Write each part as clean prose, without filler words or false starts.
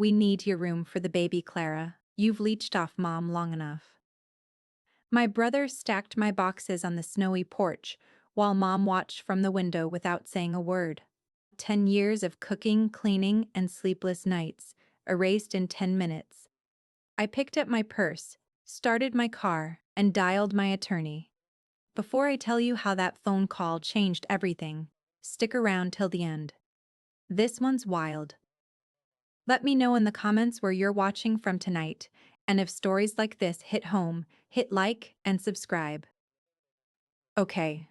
We need your room for the baby, Clara. You've leeched off Mom long enough. My brother stacked my boxes on the snowy porch, while Mom watched from the window without saying a word. 10 years of cooking, cleaning, and sleepless nights, erased in 10 minutes. I picked up my purse, started my car, and dialed my attorney. Before I tell you how that phone call changed everything, stick around till the end. This one's wild. Let me know in the comments where you're watching from tonight, and if stories like this hit home, hit like and subscribe. Okay,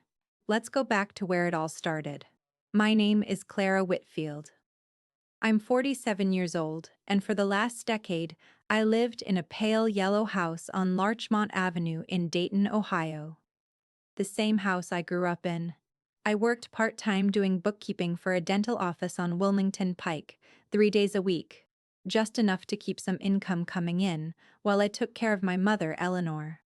let's go back to where it all started. My name is Clara Whitfield. I'm 47 years old, and for the last decade, I lived in a pale yellow house on Larchmont Avenue in Dayton, Ohio. The same house I grew up in. I worked part-time doing bookkeeping for a dental office on Wilmington Pike, 3 days a week, just enough to keep some income coming in, while I took care of my mother, Eleanor.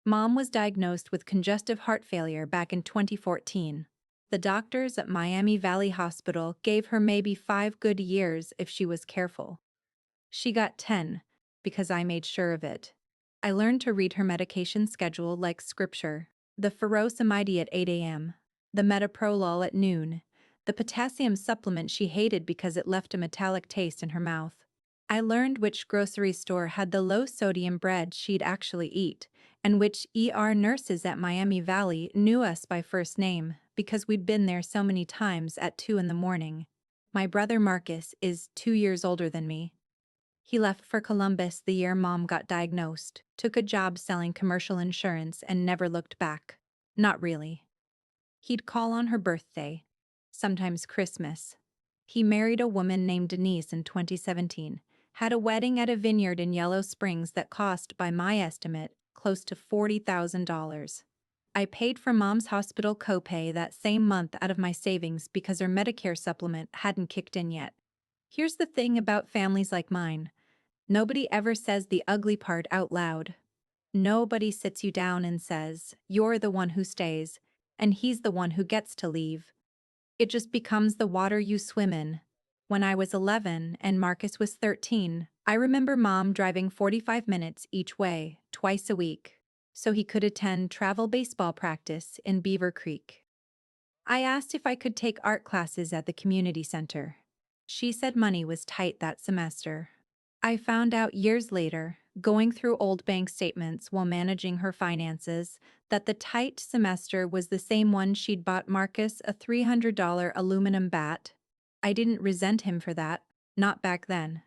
Mom was diagnosed with congestive heart failure back in 2014. The doctors at Miami Valley Hospital gave her maybe 5 good years if she was careful. She got 10, because I made sure of it. I learned to read her medication schedule like scripture. The furosemide at 8 a.m., the metoprolol at noon, the potassium supplement she hated because it left a metallic taste in her mouth. I learned which grocery store had the low-sodium bread she'd actually eat, and which ER nurses at Miami Valley knew us by first name because we'd been there so many times at 2 in the morning. My brother Marcus is 2 years older than me. He left for Columbus the year Mom got diagnosed, took a job selling commercial insurance, and never looked back. Not really. He'd call on her birthday, sometimes Christmas. He married a woman named Denise in 2017, had a wedding at a vineyard in Yellow Springs that cost, by my estimate, close to $40,000. I paid for Mom's hospital copay that same month out of my savings because her Medicare supplement hadn't kicked in yet. Here's the thing about families like mine. Nobody ever says the ugly part out loud. Nobody sits you down and says, "You're the one who stays, and he's the one who gets to leave." It just becomes the water you swim in. When I was 11 and Marcus was 13, I remember Mom driving 45 minutes each way, twice a week, so he could attend travel baseball practice in Beaver Creek. I asked if I could take art classes at the community center. She said money was tight that semester. I found out years later, going through old bank statements while managing her finances, that the tight semester was the same one she'd bought Marcus a $300 aluminum bat. I didn't resent him for that, not back then.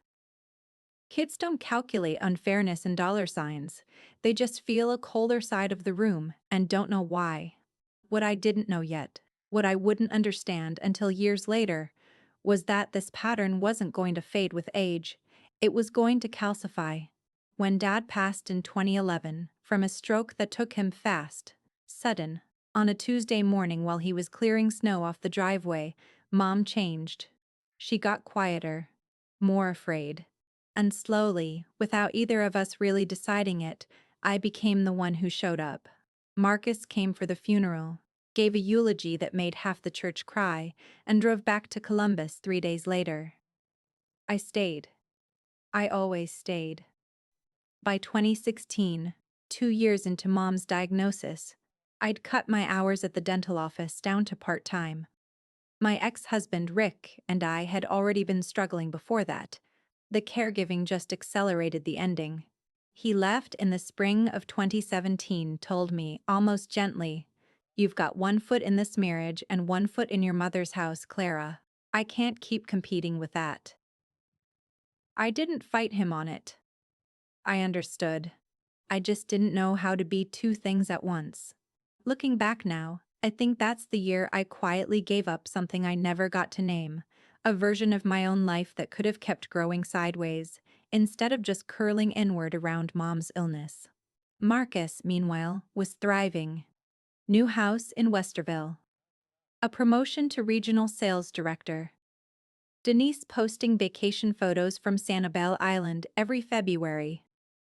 Kids don't calculate unfairness in dollar signs. They just feel a colder side of the room and don't know why. What I didn't know yet, what I wouldn't understand until years later, was that this pattern wasn't going to fade with age. It was going to calcify. When Dad passed in 2011 from a stroke that took him fast, sudden, on a Tuesday morning while he was clearing snow off the driveway, Mom changed. She got quieter, more afraid. And slowly, without either of us really deciding it, I became the one who showed up. Marcus came for the funeral, gave a eulogy that made half the church cry, and drove back to Columbus 3 days later. I stayed. I always stayed. By 2016, 2 years into Mom's diagnosis, I'd cut my hours at the dental office down to part-time. My ex-husband, Rick, and I had already been struggling before that. The caregiving just accelerated the ending. He left in the spring of 2017, told me, almost gently, "You've got 1 foot in this marriage and 1 foot in your mother's house, Clara. I can't keep competing with that." I didn't fight him on it. I understood. I just didn't know how to be 2 things at once. Looking back now, I think that's the year I quietly gave up something I never got to name, a version of my own life that could have kept growing sideways, instead of just curling inward around Mom's illness. Marcus, meanwhile, was thriving. New house in Westerville. A promotion to regional sales director. Denise posting vacation photos from Sanibel Island every February.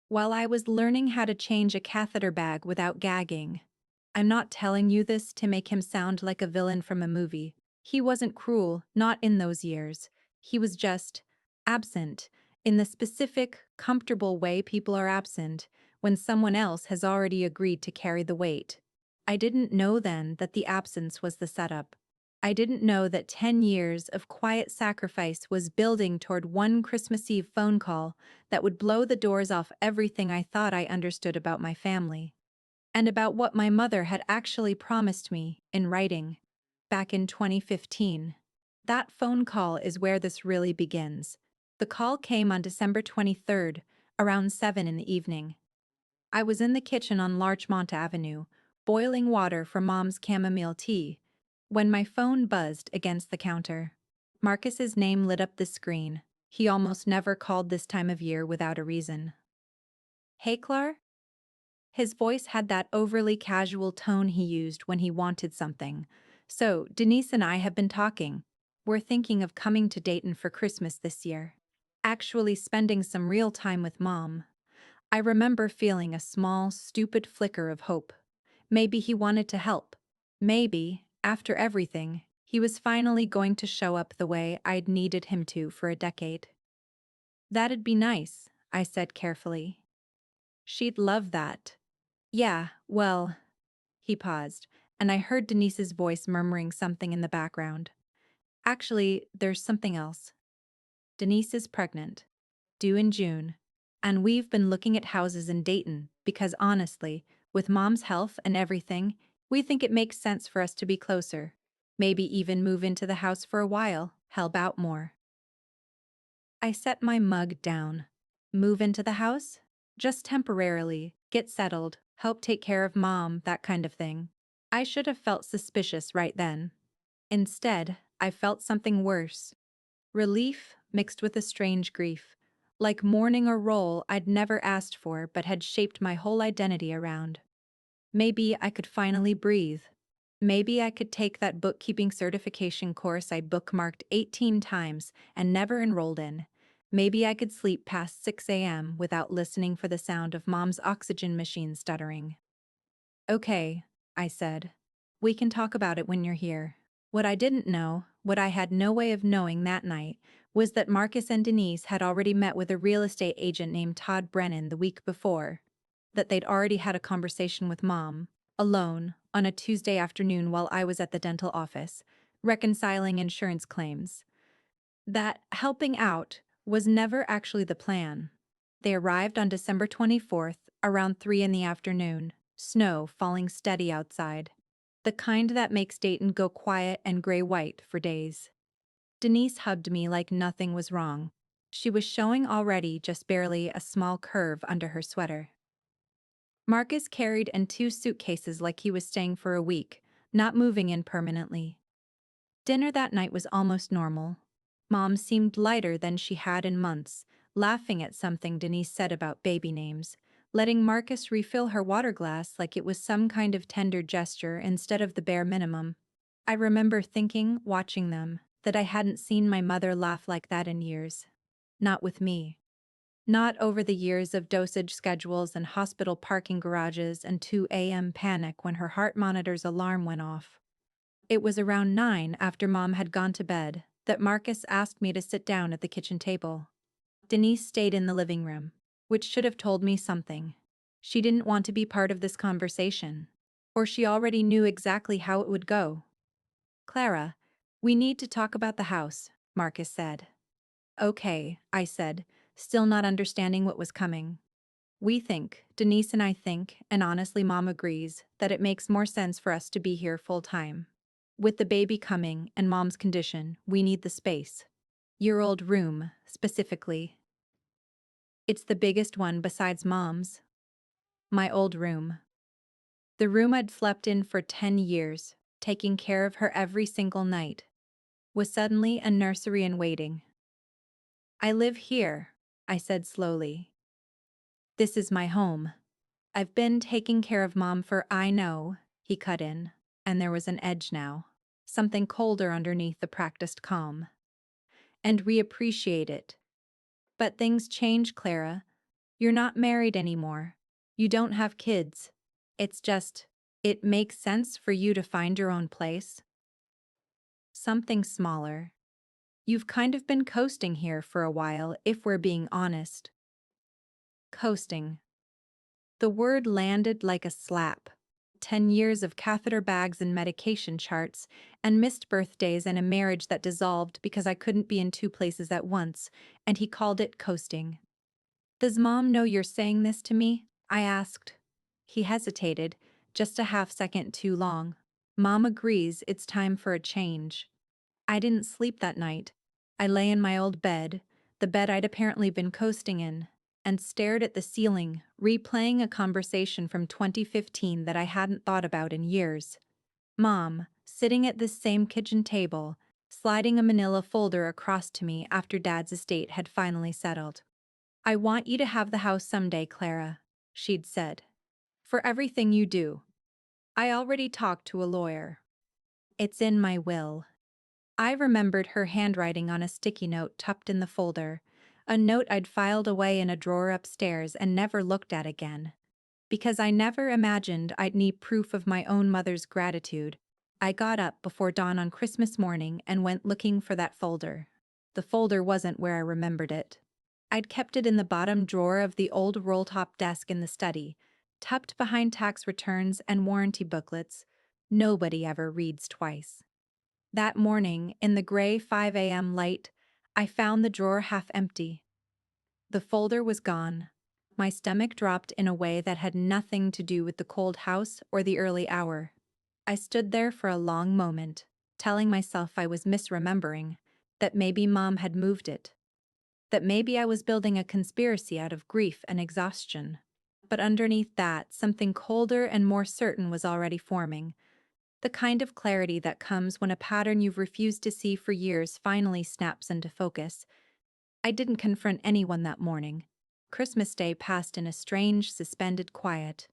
While I was learning how to change a catheter bag without gagging. I'm not telling you this to make him sound like a villain from a movie. He wasn't cruel, not in those years. He was just Absent, in the specific, comfortable way people are absent when someone else has already agreed to carry the weight. I didn't know then that the absence was the setup. I didn't know that 10 years of quiet sacrifice was building toward one Christmas Eve phone call that would blow the doors off everything I thought I understood about my family. And about what my mother had actually promised me in writing back in 2015. That phone call is where this really begins. The call came on December 23rd, around 7 in the evening. I was in the kitchen on Larchmont Avenue, boiling water for Mom's chamomile tea, when my phone buzzed against the counter. Marcus's name lit up the screen. He almost never called this time of year without a reason. "Hey, Clara?" His voice had that overly casual tone he used when he wanted something. "So, Denise and I have been talking. We're thinking of coming to Dayton for Christmas this year. Actually spending some real time with Mom." I remember feeling a small, stupid flicker of hope. Maybe he wanted to help. Maybe, after everything, he was finally going to show up the way I'd needed him to for a decade. "That'd be nice," I said carefully. "She'd love that." "Yeah, well," he paused, and I heard Denise's voice murmuring something in the background. "Actually, there's something else. Denise is pregnant, due in June, and we've been looking at houses in Dayton because honestly, with Mom's health and everything, we think it makes sense for us to be closer. Maybe even move into the house for a while, help out more." I set my mug down. Move into the house? Just temporarily, get settled, help take care of Mom, that kind of thing. I should have felt suspicious right then. Instead, I felt something worse. Relief mixed with a strange grief. Like mourning a role I'd never asked for but had shaped my whole identity around. Maybe I could finally breathe. Maybe I could take that bookkeeping certification course I bookmarked 18 times and never enrolled in. Maybe I could sleep past 6 a.m. without listening for the sound of Mom's oxygen machine stuttering. "Okay," I said. "We can talk about it when you're here." What I didn't know, what I had no way of knowing that night, was that Marcus and Denise had already met with a real estate agent named Todd Brennan the week before, that they'd already had a conversation with Mom, alone, on a Tuesday afternoon while I was at the dental office, reconciling insurance claims. That helping out was never actually the plan. They arrived on December 24th, around 3 in the afternoon, snow falling steady outside. The kind that makes Dayton go quiet and gray-white for days. Denise hugged me like nothing was wrong. She was showing already just barely a small curve under her sweater. Marcus carried in 2 suitcases like he was staying for a week, not moving in permanently. Dinner that night was almost normal. Mom seemed lighter than she had in months, laughing at something Denise said about baby names, letting Marcus refill her water glass like it was some kind of tender gesture instead of the bare minimum. I remember thinking, watching them, that I hadn't seen my mother laugh like that in years. Not with me. Not over the years of dosage schedules and hospital parking garages and 2 a.m. panic when her heart monitor's alarm went off. It was around 9 after Mom had gone to bed that Marcus asked me to sit down at the kitchen table. Denise stayed in the living room, which should have told me something. She didn't want to be part of this conversation, or she already knew exactly how it would go. "Clara, we need to talk about the house," Marcus said. "Okay," I said, still not understanding what was coming. Denise and I think, and honestly Mom agrees, that it makes more sense for us to be here full-time. With the baby coming and Mom's condition, we need the space. Your old room, specifically. It's the biggest one besides Mom's. My old room. The room I'd slept in for 10 years, taking care of her every single night, was suddenly a nursery in waiting. "I live here," I said slowly. "This is my home. I've been taking care of Mom for I know," he cut in, and there was an edge now, something colder underneath the practiced calm. "And we appreciate it. But things change, Clara. You're not married anymore. You don't have kids. It's just, it makes sense for you to find your own place." Something smaller. You've kind of been coasting here for a while, if we're being honest. Coasting. The word landed like a slap. 10 years of catheter bags and medication charts, and missed birthdays and a marriage that dissolved because I couldn't be in two places at once, and he called it coasting. Does Mom know you're saying this to me? I asked. He hesitated, just a half second too long. Mom agrees it's time for a change. I didn't sleep that night. I lay in my old bed, the bed I'd apparently been coasting in, and stared at the ceiling, replaying a conversation from 2015 that I hadn't thought about in years. Mom, sitting at this same kitchen table, sliding a manila folder across to me after Dad's estate had finally settled. I want you to have the house someday, Clara, she'd said. For everything you do. I already talked to a lawyer. It's in my will. I remembered her handwriting on a sticky note tucked in the folder, a note I'd filed away in a drawer upstairs and never looked at again. Because I never imagined I'd need proof of my own mother's gratitude, I got up before dawn on Christmas morning and went looking for that folder. The folder wasn't where I remembered it. I'd kept it in the bottom drawer of the old roll-top desk in the study, tucked behind tax returns and warranty booklets. Nobody ever reads twice. That morning, in the gray 5 a.m. light, I found the drawer half empty. The folder was gone. My stomach dropped in a way that had nothing to do with the cold house or the early hour. I stood there for a long moment, telling myself I was misremembering, that maybe Mom had moved it, that maybe I was building a conspiracy out of grief and exhaustion. But underneath that, something colder and more certain was already forming. The kind of clarity that comes when a pattern you've refused to see for years finally snaps into focus. I didn't confront anyone that morning. Christmas Day passed in a strange, suspended quiet.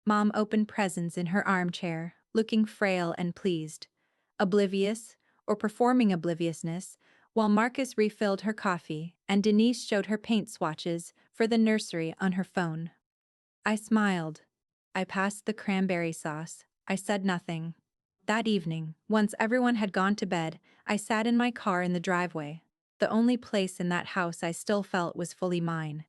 Mom opened presents in her armchair, looking frail and pleased, oblivious, or performing obliviousness, while Marcus refilled her coffee and Denise showed her paint swatches for the nursery on her phone. I smiled. I passed the cranberry sauce. I said nothing. That evening, once everyone had gone to bed, I sat in my car in the driveway, the only place in that house I still felt was fully mine,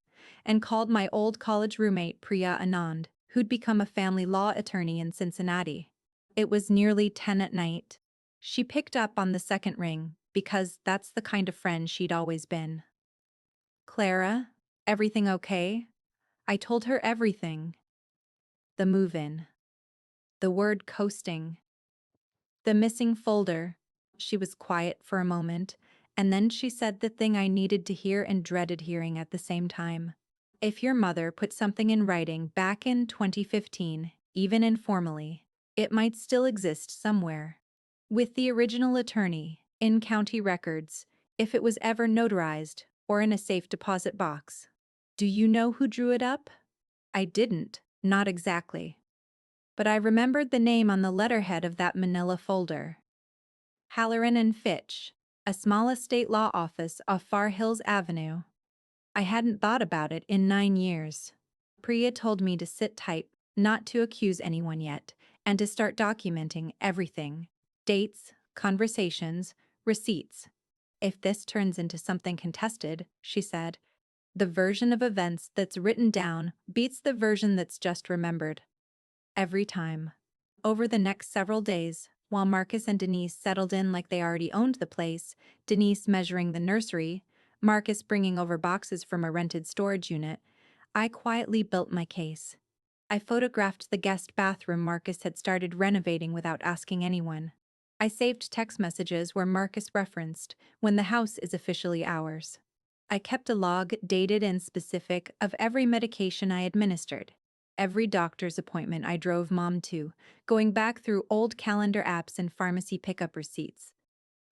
and called my old college roommate Priya Anand, who'd become a family law attorney in Cincinnati. It was nearly 10 at night. She picked up on the second ring, because that's the kind of friend she'd always been. Clara, everything okay? I told her everything. The move-in. The word coasting. The missing folder. She was quiet for a moment, and then she said the thing I needed to hear and dreaded hearing at the same time. If your mother put something in writing back in 2015, even informally, it might still exist somewhere. With the original attorney, in county records, if it was ever notarized, or in a safe deposit box. Do you know who drew it up? I didn't, not exactly. But I remembered the name on the letterhead of that manila folder. Halloran and Fitch, a small estate law office off Far Hills Avenue. I hadn't thought about it in 9 years. Priya told me to sit tight, not to accuse anyone yet, and to start documenting everything. Dates, conversations, receipts. If this turns into something contested, she said, the version of events that's written down beats the version that's just remembered. Every time. Over the next several days, while Marcus and Denise settled in like they already owned the place, Denise measuring the nursery, Marcus bringing over boxes from a rented storage unit, I quietly built my case. I photographed the guest bathroom Marcus had started renovating without asking anyone. I saved text messages where Marcus referenced, when the house is officially ours. I kept a log, dated and specific, of every medication I administered, every doctor's appointment I drove Mom to, going back through old calendar apps and pharmacy pickup receipts.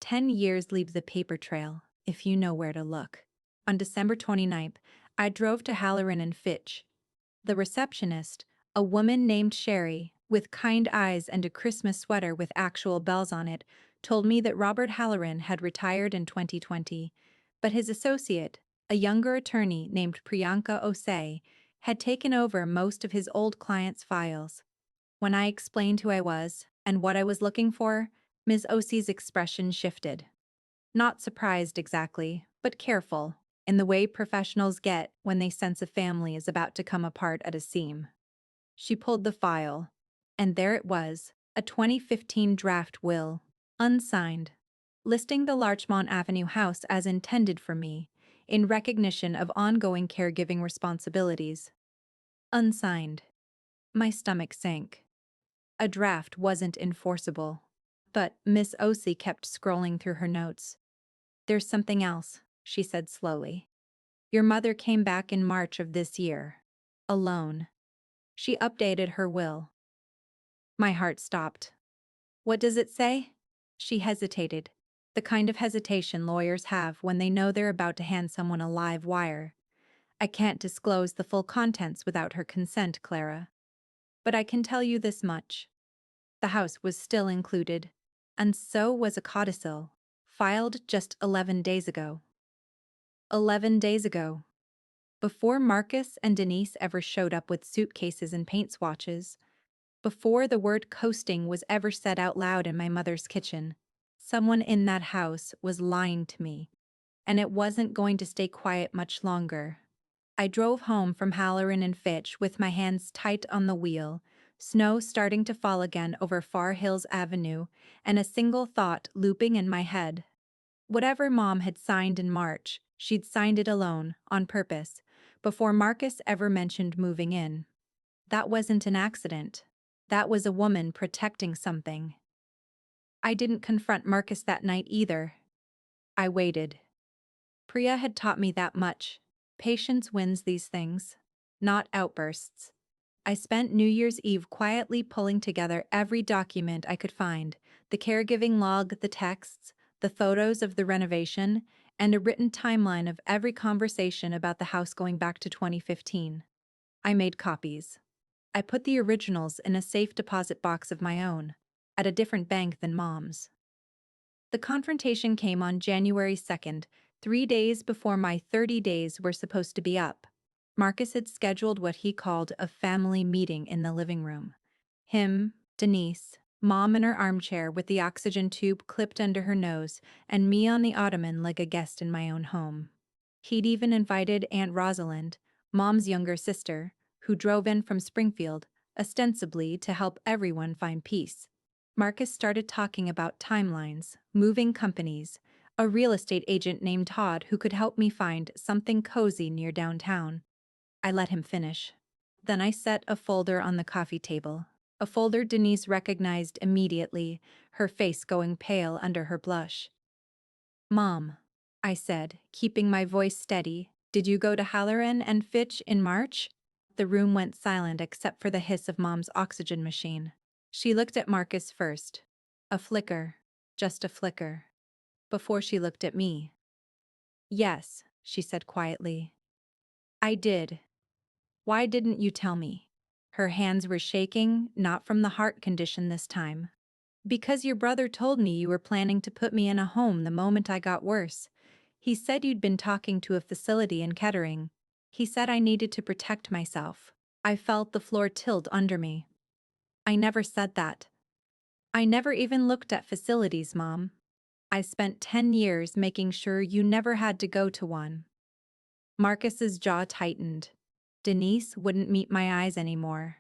10 years leaves a paper trail, if you know where to look. On December 29th, I drove to Halloran and Fitch. The receptionist, a woman named Sherry, with kind eyes and a Christmas sweater with actual bells on it, told me that Robert Halloran had retired in 2020, but his associate, a younger attorney named Priyanka Osei, had taken over most of his old clients' files. When I explained who I was and what I was looking for, Ms. Osei's expression shifted. Not surprised exactly, but careful, in the way professionals get when they sense a family is about to come apart at a seam. She pulled the file, and there it was, a 2015 draft will, unsigned, listing the Larchmont Avenue house as intended for me, in recognition of ongoing caregiving responsibilities. Unsigned. My stomach sank. A draft wasn't enforceable. But Miss Osey kept scrolling through her notes. "There's something else," she said slowly. "Your mother came back in March of this year. Alone. She updated her will." My heart stopped. "What does it say?" She hesitated. The kind of hesitation lawyers have when they know they're about to hand someone a live wire. "I can't disclose the full contents without her consent, Clara. But I can tell you this much. The house was still included, and so was a codicil, filed just 11 days ago. 11 days ago. Before Marcus and Denise ever showed up with suitcases and paint swatches, before the word coasting was ever said out loud in my mother's kitchen, someone in that house was lying to me, and it wasn't going to stay quiet much longer. I drove home from Halloran and Fitch with my hands tight on the wheel, snow starting to fall again over Far Hills Avenue, and a single thought looping in my head. Whatever Mom had signed in March, she'd signed it alone, on purpose, before Marcus ever mentioned moving in. That wasn't an accident. That was a woman protecting something. I didn't confront Marcus that night either. I waited. Priya had taught me that much. Patience wins these things, not outbursts. I spent New Year's Eve quietly pulling together every document I could find, the caregiving log, the texts, the photos of the renovation, and a written timeline of every conversation about the house going back to 2015. I made copies. I put the originals in a safe deposit box of my own, at a different bank than Mom's. The confrontation came on January 2nd, 3 days before my 30 days were supposed to be up. Marcus had scheduled what he called a family meeting in the living room. Him, Denise, Mom in her armchair with the oxygen tube clipped under her nose, and me on the ottoman like a guest in my own home. He'd even invited Aunt Rosalind, Mom's younger sister, who drove in from Springfield, ostensibly to help everyone find peace. Marcus started talking about timelines, moving companies, a real estate agent named Todd who could help me find something cozy near downtown. I let him finish. Then I set a folder on the coffee table, a folder Denise recognized immediately, her face going pale under her blush. "Mom," I said, keeping my voice steady, "did you go to Halloran and Fitch in March?" The room went silent except for the hiss of Mom's oxygen machine. She looked at Marcus first. A flicker, just a flicker, before she looked at me. "Yes," she said quietly. "I did. Why didn't you tell me?" Her hands were shaking, not from the heart condition this time. "Because your brother told me you were planning to put me in a home the moment I got worse. He said you'd been talking to a facility in Kettering. He said I needed to protect myself." I felt the floor tilt under me. "I never said that. I never even looked at facilities, Mom. I spent 10 years making sure you never had to go to one." Marcus's jaw tightened. Denise wouldn't meet my eyes anymore.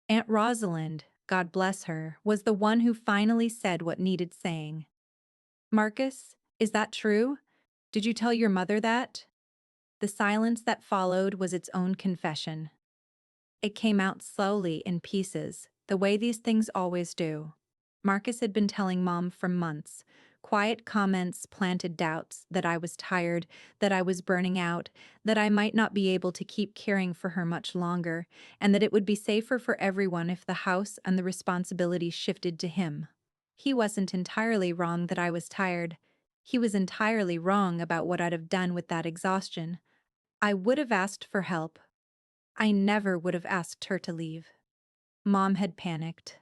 Aunt Rosalind, God bless her, was the one who finally said what needed saying. "Marcus, is that true? Did you tell your mother that?" The silence that followed was its own confession. It came out slowly in pieces, the way these things always do. Marcus had been telling Mom for months. Quiet comments planted doubts that I was tired, that I was burning out, that I might not be able to keep caring for her much longer, and that it would be safer for everyone if the house and the responsibility shifted to him. He wasn't entirely wrong that I was tired. He was entirely wrong about what I'd have done with that exhaustion. I would have asked for help. I never would have asked her to leave. Mom had panicked.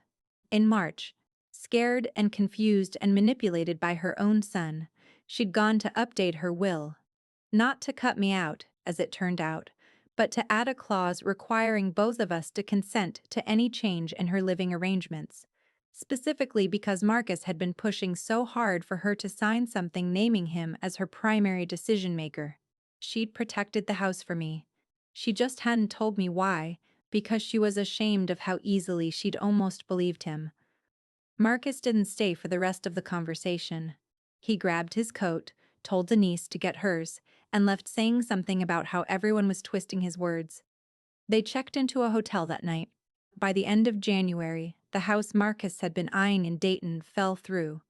In March, scared and confused and manipulated by her own son, she'd gone to update her will. Not to cut me out, as it turned out, but to add a clause requiring both of us to consent to any change in her living arrangements. specifically because Marcus had been pushing so hard for her to sign something naming him as her primary decision maker. She'd protected the house for me. She just hadn't told me why, because she was ashamed of how easily she'd almost believed him. Marcus didn't stay for the rest of the conversation. He grabbed his coat, told Denise to get hers, and left saying something about how everyone was twisting his words. They checked into a hotel that night. By the end of January, the house Marcus had been eyeing in Dayton fell through.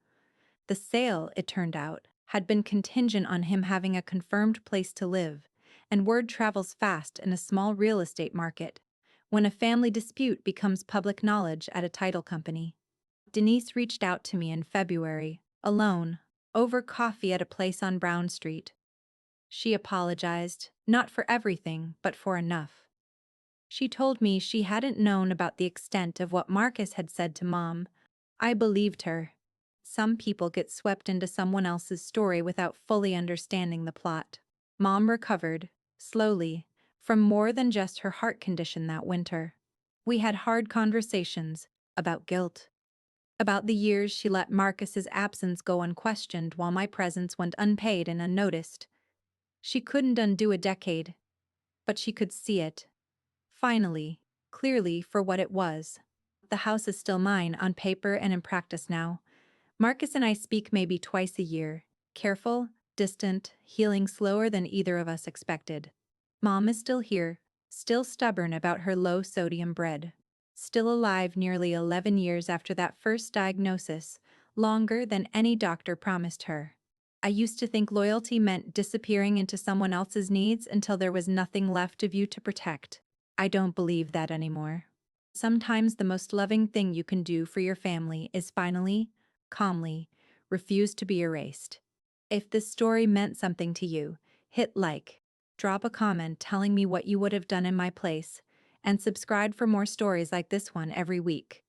The sale, it turned out, had been contingent on him having a confirmed place to live, and word travels fast in a small real estate market when a family dispute becomes public knowledge at a title company. Denise reached out to me in February, alone, over coffee at a place on Brown Street. She apologized, not for everything, but for enough. She told me she hadn't known about the extent of what Marcus had said to Mom. I believed her. Some people get swept into someone else's story without fully understanding the plot. Mom recovered, slowly, from more than just her heart condition that winter. We had hard conversations about guilt, about the years she let Marcus's absence go unquestioned while my presence went unpaid and unnoticed. She couldn't undo a decade, but she could see it. Finally, clearly for what it was. The house is still mine on paper and in practice now. Marcus and I speak maybe twice a year. Careful, distant, healing slower than either of us expected. Mom is still here, still stubborn about her low-sodium bread. Still alive nearly 11 years after that first diagnosis, longer than any doctor promised her. I used to think loyalty meant disappearing into someone else's needs until there was nothing left of you to protect. I don't believe that anymore. Sometimes the most loving thing you can do for your family is finally, calmly, refuse to be erased. If this story meant something to you, hit like, drop a comment telling me what you would have done in my place, and subscribe for more stories like this one every week.